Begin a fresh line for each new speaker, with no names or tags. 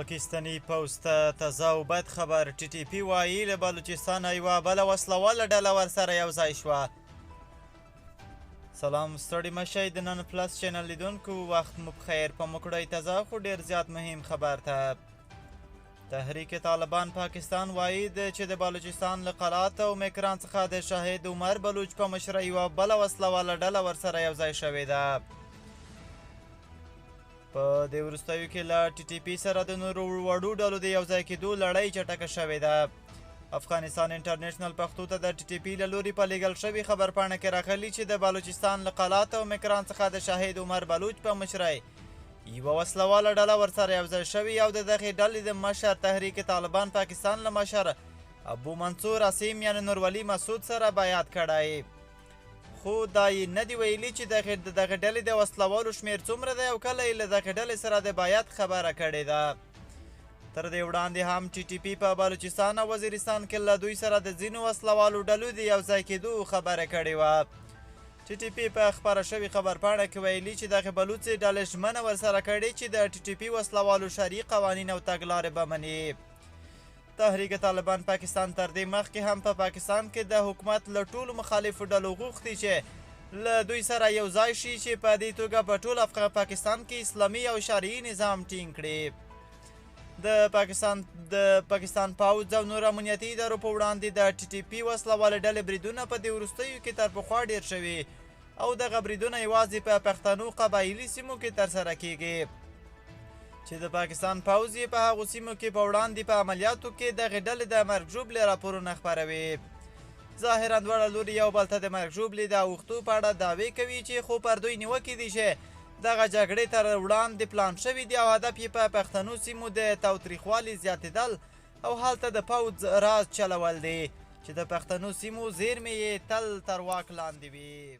پاکستاني پوځ ته تازه او بد خبر. ټي ټي پي وایي له بلوچستانه یوه بله وسله ډله ورسره یو ځای شوه. سلام، ستړي مه شئ. د نن پلس چینل لیدونکو وخت مو بخیر. په موکړی تازه خو ډېر زیات مهم خبر ته. تحریک طالبان پاکستان وایي چې د بلوچستان له قلات او میکران څخه د شهید عمر بلوچ په مشرۍ یوه بله وسله ډله ورسره یو ځای شوې ده. په دې وروستیو کې له ټي ټي پي سره د نورو وړو ډلو د یو ځای کېدو لړۍ چټکه شوې ده. افغانستان انټرنیشنل پښتو ته د ټي ټي پي له لوري په لیږل شوې خبرپاڼه کې راغلي چې د بلوچستان له قلات او میکران څخه د شهید عمر بلوچ په مشرۍ یوه وسله ډله ورسره یو ځای شوې او د دغې ډلې د مشر تحریک طالبان پاکستان له مشر ابو منصور عصیم یعنې نورولي مسعود سره بیعت کړی. خو دا یې نه دي ویلي چې د دغې ډلې د وسلوالو شمېر څومره دی او کله یې له دغې ډلې سره د بیعت خبره کړې ده. تر دې وړاندې هم ټي ټي پي په بلوچستان او وزیرستان کې له دوی سره د ځینو وسلوالو ډلو د یو ځای کېدو خبره کړې وه. ټي ټي پي په خپره شوې خبرپاڼه کې ویلي چې دغې بلوڅې ډلې ژمنه ورسره کړې چې د ټي ټي پي وسلوالو شرعي قوانین او تګلارې به مني. تحریک طالبان پاکستان تر دې مخکې هم په پاکستان کې د حکومت له ټولو مخالفو ډلو غوښتي چې له دوی سره یو ځای شي چې په دې توګه په ټول پاکستان کې اسلامي او شرعي نظام ټینګ کړي. د پاکستان پوځ او نور امنیتي ادارو په وړاندې د ټي ټي پي وسلوالې ډلې بریدونه په دې وروستیو کې تر پخوا ډېر شوي او دغه بریدونه یوازې په پښتنو قبایلي سیمو کې ترسره کیږي چې د پاکستان پوځ یې په هغو سیمو کې په وړاندې په عملیاتو کې دغې ډلې د مرګ ژوبلې راپورونه خپروي. ظاهرا دواړه لوري یو بل ته د مرګ ژوبلې د اوښتو په اړه دعوې کوي چې خو پر دوی نیوکې دي چې دغه جګړې تر وړاندې پلان شوي دي او هدف یې په پښتنو سیمو د تاوتریخوالي زیاتېدل او هلته د پوځ راز چلول دی چې د پښتنو سیمو زیرمې یې تل تر واک لاندې وي.